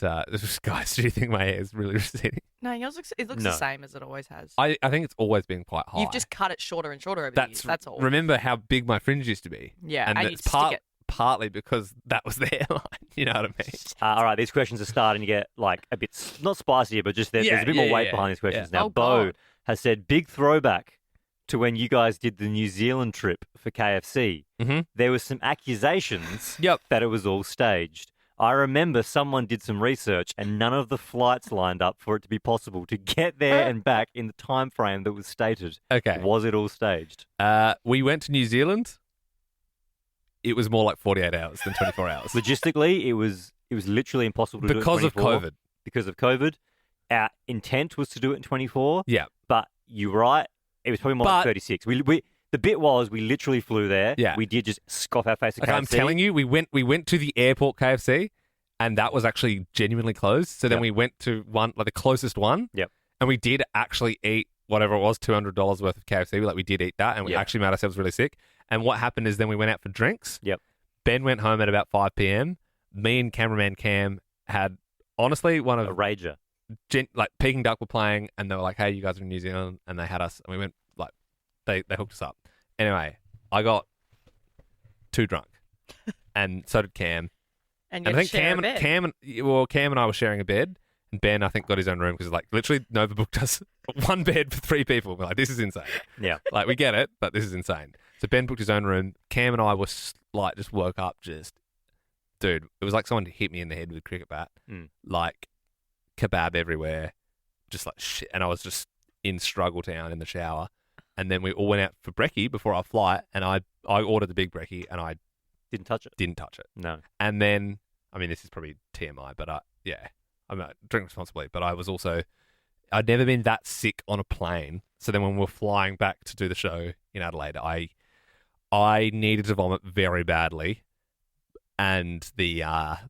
guys, do you think my hair is really receding? No, yours looks No. the same as it always has. I think it's always been quite high. You've just cut it shorter and shorter over the years. That's all. Remember how big my fringe used to be? Yeah, and and it's you'd stick it. partly because that was the hairline. You know what I mean? All right, these questions are starting to get like a bit not spicier, but just there's a bit more weight behind these questions now. Oh, Bo God. has said big throwback to when you guys did the New Zealand trip for KFC. Mhm. There was some accusations Yep. that it was all staged. I remember someone did some research and none of the flights lined up for it to be possible to get there and back in the time frame that was stated. Okay. Was it all staged? We went to New Zealand. It was more like 48 hours than 24 hours. Logistically, it was literally impossible to do it in Because of 24. COVID. Because of COVID. Our intent was to do it in 24. Yeah. But you're right. It was probably more like 36. The bit was we literally flew there. Yeah. We did just scoff our face at Like, KFC. I'm telling you, we went to the airport KFC, and that was actually genuinely closed. So then Yep. we went to one, like the closest one. Yep. And we did actually eat whatever it was, $200 worth of KFC. We did eat that, and we Yep. actually made ourselves really sick. And what happened is then we went out for drinks. Yep. Ben went home at about 5 p.m. Me and cameraman Cam had honestly one A of rager. Peking Duck were playing, and they were like, "Hey, you guys are in New Zealand," and they had us, and we went they hooked us up. Anyway, I got too drunk, and so did Cam. And And you I have think to share a bed. Cam and I were sharing a bed, and Ben I think got his own room because literally Nova booked us one bed for 3 people. We're like, this is insane. Yeah. We get it, but this is insane. So Ben booked his own room. Cam and I were just woke up, dude. It was like someone hit me in the head with a cricket bat, like kebab everywhere, just like shit. And I was just in struggle town in the shower. And then we all went out for brekkie before our flight, and I ordered the big brekkie, and I Didn't touch it. didn't touch it. No. And then, I mean, this is probably TMI, but I'm not drink responsibly. But I'd never been that sick on a plane. So then when we were flying back to do the show in Adelaide, I needed to vomit very badly, and the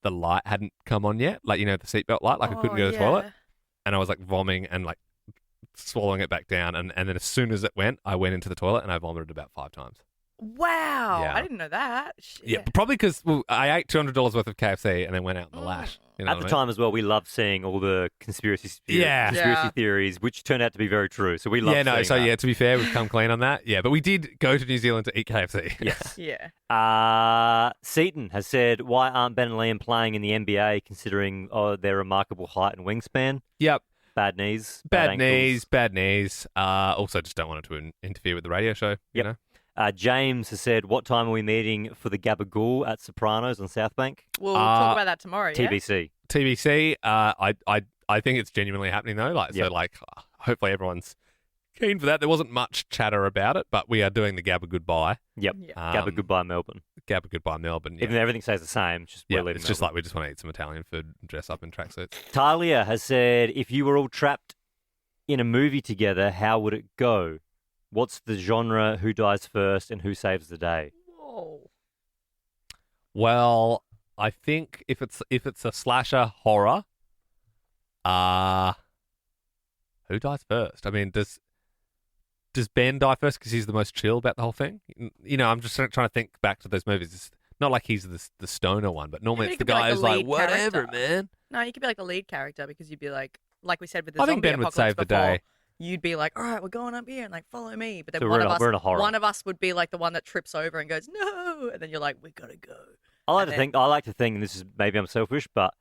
light hadn't come on yet, the seatbelt light, I couldn't go to the toilet, and I was vomiting and swallowing it back down, and then as soon as it went, I went into the toilet and I vomited about 5 times. Wow. Yeah. I didn't know that. Shit. Yeah, probably because I ate $200 worth of KFC and then went out in the lash. You know At what the I mean? time as well, we loved seeing all the conspiracy Yeah. Yeah. theories, which turned out to be very true. So we loved seeing that. To be fair, we've come clean on that. Yeah, but we did go to New Zealand to eat KFC. Yes. Yeah. Seaton has said, why aren't Ben and Liam playing in the NBA considering their remarkable height and wingspan? Yep. Bad knees. Bad ankles. knees. Also, just don't want it to interfere with the radio show. You Yep. know? James has said, what time are we meeting for the Gabagool at Sopranos on South Bank? We'll talk about that tomorrow, yeah? TBC. TBC. I think it's genuinely happening though. Hopefully everyone's keen for that. There wasn't much chatter about it, but we are doing the Gabba Goodbye. Yep. Yeah. Gabba Goodbye Melbourne. Gabba Goodbye Melbourne. Yeah. Even though everything stays the same, just we're Yeah, leaving it's just Melbourne. we just want to eat some Italian food and dress up in tracksuits. Talia has said, if you were all trapped in a movie together, how would it go? What's the genre, who dies first, and who saves the day? Whoa. Well, I think if it's a slasher horror, who dies first? I mean, does Ben die first because he's the most chill about the whole thing? You know, I'm just trying to think back to those movies. It's not like he's the stoner one, but normally Yeah, it's but the he could be guy like who's the like, lead whatever, character. man. No, you could be like the lead character because you'd be like we said with the I think zombie Ben would apocalypse save the before, day. you'd be like, all right, we're going up here and follow me. But then So one we're in a horror. one of us would be like the one that trips over and goes, no. And then you're like, we got to go. I like And to then- think, and this is maybe I'm selfish, but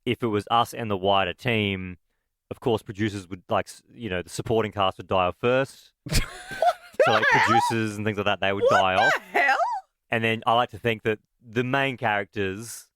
if it was us and the wider team, of course, producers would the supporting cast would die off first. So producers and things like that, they would die off. What the hell? And then I like to think that the main characters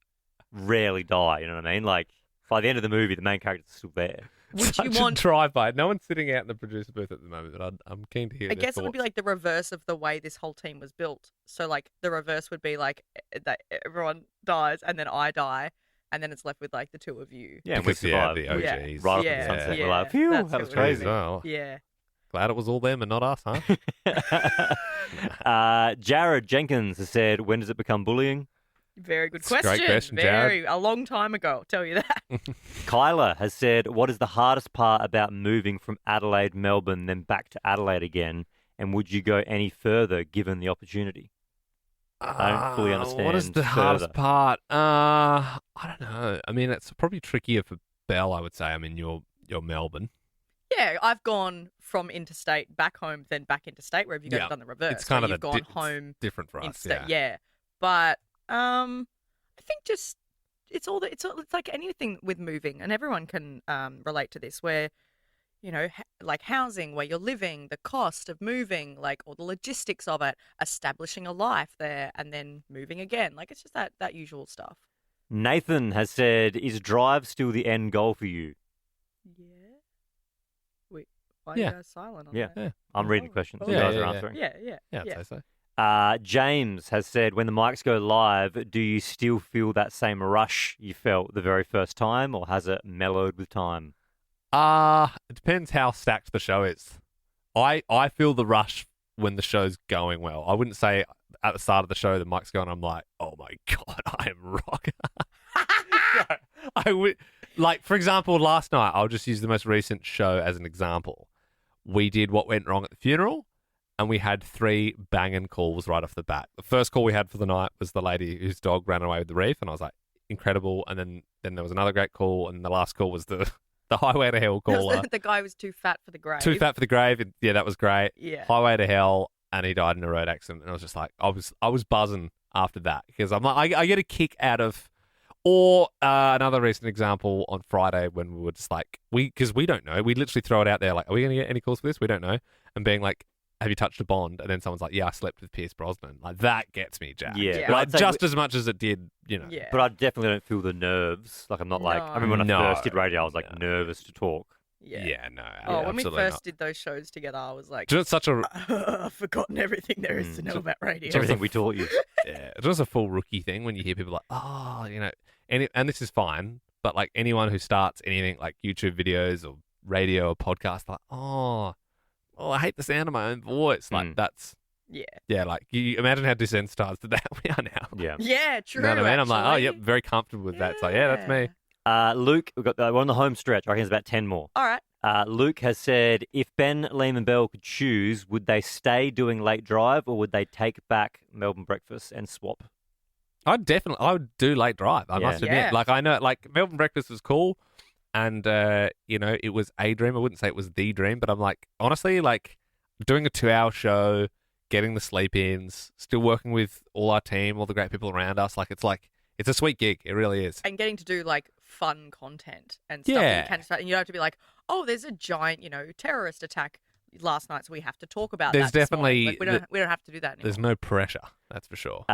rarely die. You know what I mean? Like by the end of the movie, the main character's still there. Would you Such want... a drive-by? No one's sitting out in the producer booth at the moment, but I'm keen to hear I their guess it would be thoughts. like the reverse of the way this whole team was built. So the reverse would be that everyone dies and then I die. and then it's left with like the two of you. Yeah, and we Because, yeah, survived. the OGs. Right Yeah, off the sunset. yeah, We're like, phew, that's that was who it is. crazy. Oh, Yeah. glad it was all them and not us, huh? Jared Jenkins has said, when does it become bullying? Very good It's a great question. question, Very a long time ago, I'll tell you that. Kyla has said, what is the hardest part about moving from Adelaide, Melbourne, then back to Adelaide again? And would you go any further given the opportunity? I don't fully understand. What is the hardest part? I don't know. I mean, it's probably trickier for Belle, I would say. I mean, you're Melbourne. Yeah, I've gone from interstate back home, then back interstate. Where have you guys Yeah. done the reverse? It's kind so of you've gone home different for us. interstate. Yeah. But I think just it's like anything with moving, and everyone can relate to this. Where like housing, where you're living, the cost of moving, like all the logistics of it, establishing a life there, and then moving again. Like it's just that usual stuff. Nathan has said, is drive still the end goal for you? Yeah. Wait, why are Yeah. you guys silent on Yeah. that? Yeah. I'm reading Oh, questions. oh, You yeah, guys yeah, are yeah. answering. Yeah. I'd say so. James has said, when the mics go live, do you still feel that same rush you felt the very first time, or has it mellowed with time? It depends how stacked the show is. I feel the rush when the show's going well. I wouldn't say at the start of the show the mic's going, I'm like, oh my god, I am rocking. I would, like, for example, last night, I'll just use the most recent show as an example. We did What Went Wrong at the Funeral, and we had 3 banging calls right off the bat. The first call we had for the night was the lady whose dog ran away with the reef, and I was like, incredible. And then there was another great call, and the last call was the Highway to Hell caller. The guy was too fat for the grave. Too fat for the grave. And, yeah, that was great. Yeah. Highway to Hell, and he died in a road accident. And I was just like, I was buzzing after that because I'm like, I get a kick out of. Or another recent example on Friday when we were just like, because we don't know, we literally throw it out there like, are we going to get any calls for this? We don't know. And being like, have you touched a Bond? And then someone's like, yeah, I slept with Pierce Brosnan. Like, that gets me jacked. Yeah. Yeah. But Like, I'd say just as much as it did, Yeah. But I definitely don't feel the nerves. Like, I'm not like, I remember when I first did radio, I was like nervous to talk. Yeah. No. Oh, when we absolutely first not. did those shows together, I was like, Just such a I've forgotten everything there is to know about radio. It's everything we taught you. yeah, it's just a full rookie thing when you hear people like, oh, and this is fine, but like anyone who starts anything like YouTube videos or radio or podcast, like, oh, I hate the sound of my own voice. Like that's Yeah. like you imagine how desensitized to that we are now. Yeah. Yeah, true. You know what I mean? I'm like, oh, actually. yep, very comfortable with that. It's like, yeah, that's me. Luke, we're on the home stretch. I reckon there's about 10 more. All right. Luke has said, if Ben, Liam and Bell could choose, would they stay doing late drive or would they take back Melbourne breakfast and swap? I would do late drive. I must admit. Yeah. Like I know, like Melbourne breakfast was cool, and it was a dream. I wouldn't say it was the dream, but I'm like, honestly, like doing a 2-hour show, getting the sleep-ins, still working with all our team, all the great people around us. Like it's a sweet gig. It really is. And getting to do like fun content and stuff. Yeah. You can start, and you don't have to be like, oh, there's a giant, terrorist attack last night, so we have to talk about There's that. this morning. definitely- Like, we don't have to do that anymore. There's no pressure. That's for sure.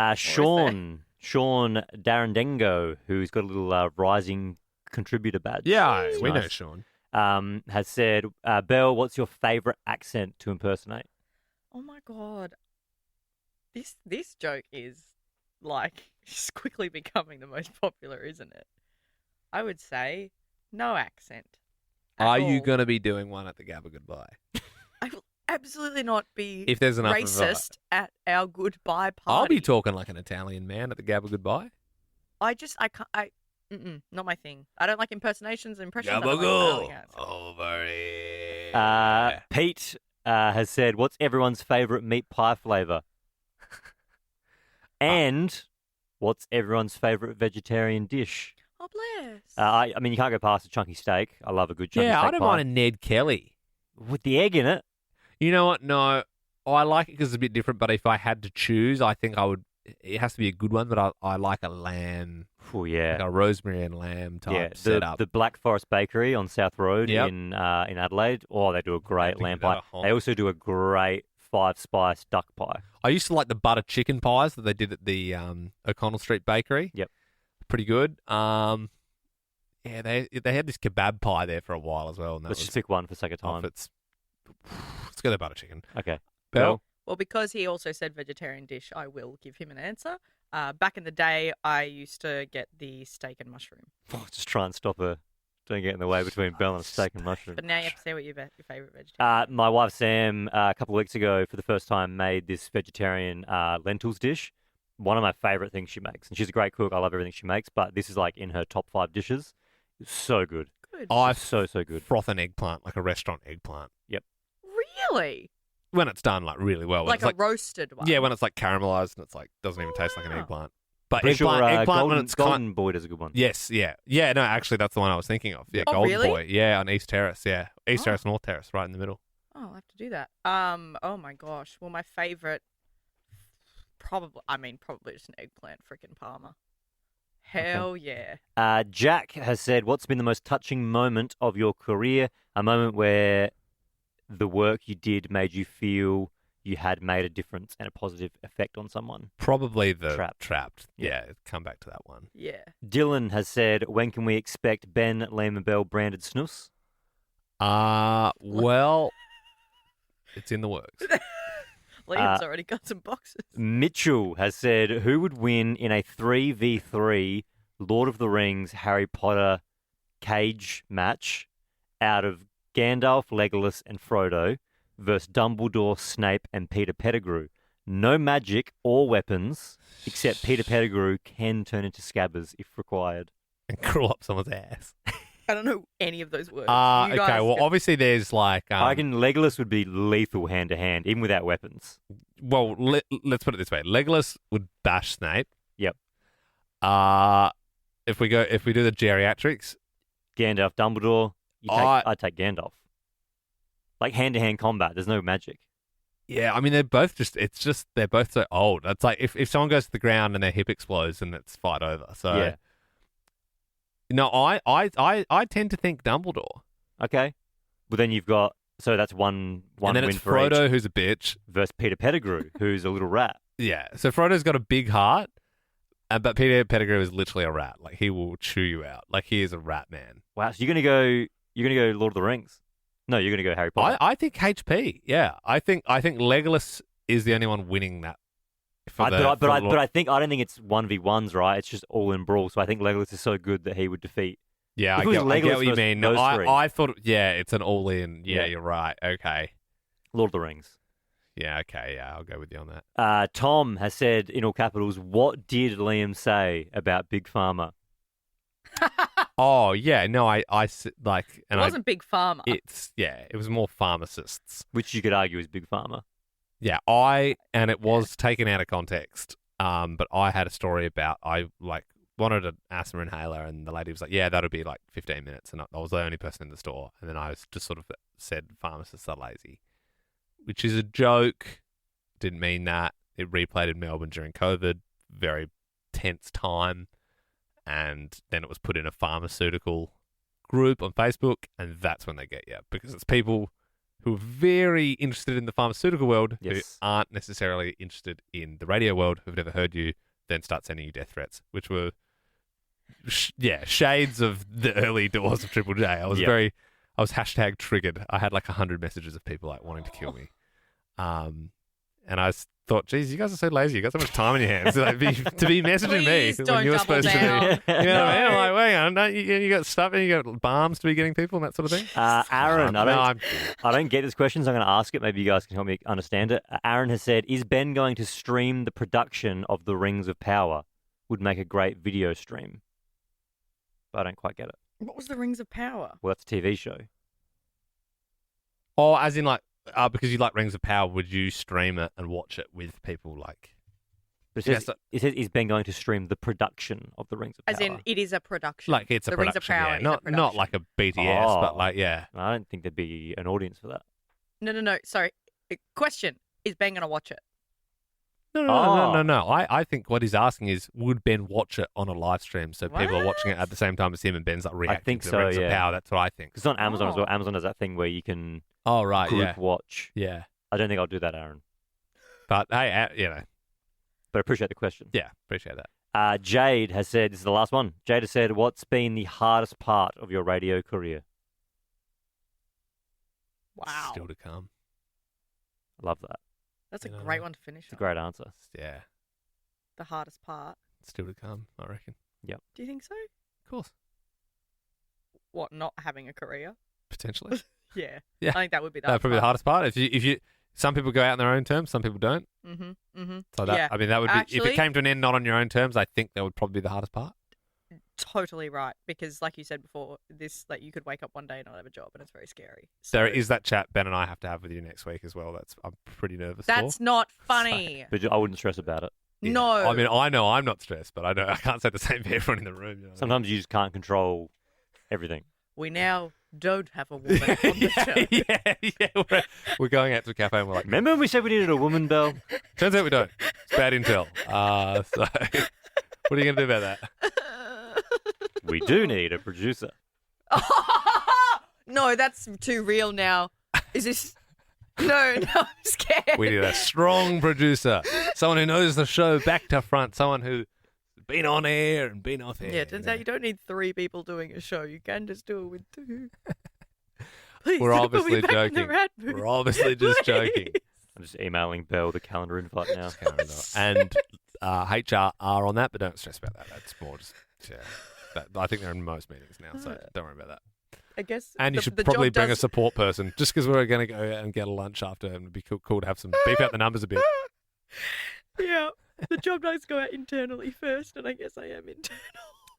Sean Darandengo, who's got a little rising contributor badge. Yeah, It's we know nice. Sean. Has said, Belle, what's your favourite accent to impersonate? Oh my god, this joke is like just quickly becoming the most popular, isn't it? I would say no accent. at Are you all. going to be doing one at the Gabba Goodbye? I will absolutely not be If there's enough of a- racist at our goodbye party. I'll be talking like an Italian man at the Gabba Goodbye. I can't. Not my thing. I don't like impersonations and impressions. I don't like Gabagool. yelling at. Over here. Pete has said, what's everyone's favourite meat pie flavour? And what's everyone's favourite vegetarian dish? Oh, bless. I mean, you can't go past a chunky steak. I love a good chunky Yeah, steak I don't pie. mind a Ned Kelly. With the egg in it. You know what? No, I like it because it's a bit different. But if I had to choose, I think I would. It has to be a good one. But I like a lamb, Oh, yeah. like a rosemary and lamb type Yeah, setup. the Black Forest Bakery on South Road Yep. in Adelaide. Oh, they do a great think lamb they've got pie. a whole- They also do a great 5-spice duck pie. I used to like the butter chicken pies that they did at the O'Connell Street Bakery. Yep. Pretty good. Yeah, they had this kebab pie there for a while as well. And that Let's was just pick one for sake of off time. its. Let's go to butter chicken. Okay. Belle? Well, because he also said vegetarian dish, I will give him an answer. Back in the day, I used to get the steak and mushroom. Just try and stop her. Don't get in the way between Belle and a steak and mushroom. But now you have to say what your favourite vegetarian. My wife Sam, a couple of weeks ago, for the first time, made this vegetarian lentils dish. One of my favourite things she makes. And she's a great cook. I love everything she makes. But this is like in her top 5 dishes. It's so good. Good. I So good. froth an eggplant, like a restaurant eggplant. Really? When it's done like really well. When Like it's a roasted one? Yeah, when it's like caramelized and it's like doesn't even taste like an wow. eggplant. But Pretty sure, eggplant when Golden, it's Golden Boy does a good one. Yes, yeah. Yeah, no, actually that's the one I was thinking of. Yeah, Oh, Golden really? Boy. Yeah, on East Terrace, yeah. East Oh. Terrace, North Terrace, right in the middle. Oh, I'll have to do that. Oh my gosh. Well, my favourite, probably just an eggplant freaking parma. Hell yeah. Jack has said, what's been the most touching moment of your career? A moment where the work you did made you feel you had made a difference and a positive effect on someone. Probably the Trapped. Yeah, come back to that one. Yeah. Dylan has said, when can we expect Ben Lehman Bell branded snus? Well, it's in the works. Liam's already got some boxes. Mitchell has said, who would win in a 3v3 Lord of the Rings Harry Potter cage match out of Gandalf, Legolas, and Frodo versus Dumbledore, Snape, and Peter Pettigrew? No magic or weapons, except Peter Pettigrew can turn into scabbers if required. And crawl up someone's ass. I don't know any of those words. Okay, You guys well, go- obviously there's like... I reckon Legolas would be lethal hand to hand, even without weapons. Well, let's put it this way. Legolas would bash Snape. Yep. If we do the geriatrics, Gandalf, Dumbledore, I'd take Gandalf. Like hand to hand combat, there's no magic. yeah, I mean they're both they're both so old. It's like if someone goes to the ground and their hip explodes, then it's fight over. So Yeah. no, I tend to think Dumbledore. Okay. Well, then you've got, so that's one and then win it's for Frodo each, who's a bitch. versus Peter Pettigrew, who's a little rat. Yeah, so Frodo's got a big heart, but Peter Pettigrew is literally a rat. Like he will chew you out. Like he is a rat man. Wow, so you're gonna go Lord of the Rings? No, you're gonna go Harry Potter. I think HP. Yeah, I think Legolas is the only one winning that. But I don't think it's 1v1s, right? It's just all in brawl. So I think Legolas is so good that he would defeat. Yeah, If I it was get Legolas what you versus mean. those No, three. I thought, yeah, it's an all-in. Yeah, Yeah. you're right. Okay. Lord of the Rings. Yeah, okay. Yeah, I'll go with you on that. Tom has said in all capitals, what did Liam say about Big Pharma? Oh, yeah. No, I like, It and wasn't Big Pharma. it was more pharmacists. Which you could argue is Big Pharma. Yeah, and it was taken out of context. But I had a story about I like wanted an asthma inhaler, and the lady was like, "Yeah, that'll be like 15 minutes," and I was the only person in the store, and then I was just sort of said, "Pharmacists are lazy," which is a joke. Didn't mean that. It replayed in Melbourne during COVID, very tense time, and then it was put in a pharmaceutical group on Facebook, and that's when they get you because it's people who are very interested in the pharmaceutical world who Yes. aren't necessarily interested in the radio world, who've never heard you, then start sending you death threats, which were, shades of the early doors of Triple J. I was hashtag triggered. I had like 100 messages of people like wanting to kill me. And I thought, geez, you guys are so lazy. You got so much time in your hands to be messaging Please me don't when you're double supposed down. to be. You know what I mean? I'm No. like, wait on, don't you got stuff and you got balms to be getting people and that sort of thing. Aaron, I'm I don't get this question, so I'm going to ask it. Maybe you guys can help me understand it. Aaron has said, is Ben going to stream the production of The Rings of Power? Would make a great video stream. But I don't quite get it. What was the Rings of Power? Well, that's a TV show. Oh, as in like, because you like Rings of Power, would you stream it and watch it with people like? But Yeah, it says, is Ben going to stream the production of The Rings of Power? As in, it is a production. Like it's a the production, Rings of Power yeah. is Not a production. not like a BTS, but Oh. like yeah. I don't think there'd be an audience for that. No. Sorry. Question: is Ben going to watch it? No. I think what he's asking is, would Ben watch it on a live stream so people are watching it at the same time as him and Ben's like reacting think to so, the Rings yeah. of Power? That's what I think. Because it's on Amazon as Oh. well. Amazon has that thing where you can Oh right, group yeah, watch. yeah. I don't think I'll do that, Aaron. But hey, But I appreciate the question. yeah, appreciate that. Jade has said, this is the last one. Jade has said, what's been the hardest part of your radio career? Wow, Still to come. I love that. that's a You know, great one to finish. It's a great answer. Yeah. the hardest part. Still to come, I reckon. Do you think so? Of course. What, not having a career? Potentially. Yeah. Yeah. I think that would be the That's probably the hardest part. If you, some people go out on their own terms, some people don't. So that, Yeah. I mean, that would be, if Actually- it came to an end not on your own terms, I think that would probably be the hardest part. Totally right. Because like you said before, this, like, you could wake up one day and not have a job, and it's very scary. There So- is that chat Ben and I have to have with you next week as well. I'm pretty nervous That's for. not funny. But I wouldn't stress about it. Yeah. No. I mean, I know I'm not stressed, but I can't say the same for everyone in the room. You know what I mean? Sometimes you just can't control everything. We now don't have a woman on the show. yeah. We're going out to a cafe and we're like, Remember when we said we needed a woman, Belle? turns out we don't. It's bad intel. So what are you going to do about that? We do need a producer. No, that's too real now. Is this... No, I'm scared. We need a strong producer, someone who knows the show back to front, someone who's been on air and been off air. Yeah, it turns out you don't need 3 people doing a show. You can just do it with 2. Please, We're don't put obviously me back in the joking. rat booth. We're obviously just Please. joking. I'm just emailing Belle the calendar invite now. And HR are on that, but don't stress about that. That's more just, I think they're in most meetings now, so don't worry about that. I guess. And you should probably bring a support person, just because we're going to go out and get a lunch after, and it'd be cool to have some beef out the numbers a bit. Yeah, the job does go out internally first, and I guess I am internal.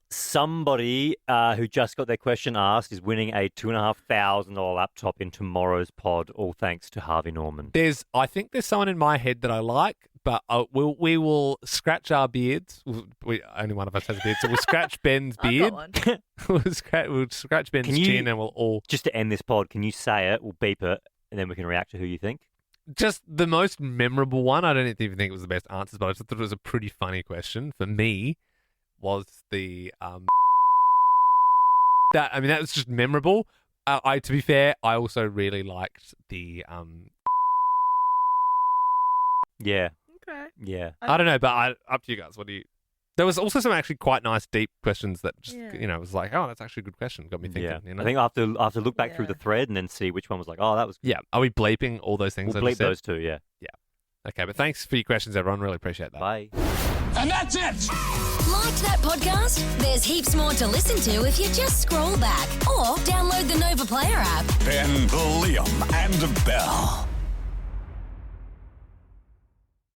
Somebody who just got their question asked is winning a $2,500 laptop in tomorrow's pod, all thanks to Harvey Norman. I think there's someone in my head that I like, but we will scratch our beards. Only one of us has a beard, so we'll scratch Ben's I've beard. got one. we'll scratch Ben's Can you- chin, and we'll all Just to end this pod, can you say it? We'll beep it, and then we can react to who you think. just the most memorable one. I don't even think it was the best answers, but I just thought it was a pretty funny question for me. Was the that was just memorable. To be fair, I also really liked the Yeah, Okay. yeah. I don't know, but up to you guys. What do you? There was also some actually quite nice deep questions that just Yeah. it was like, oh, that's actually a good question. Got me thinking. Yeah. You know? I think I have to look back through Yeah. the thread and then see which one was like, oh, that was good. Yeah. Are we bleeping all those things? We'll I bleep just said? those two, yeah. Okay, but thanks for your questions, everyone. Really appreciate that. Bye. And that's it. Liked that podcast? There's heaps more to listen to if you just scroll back or download the Nova Player app. Ben, Liam, and Belle.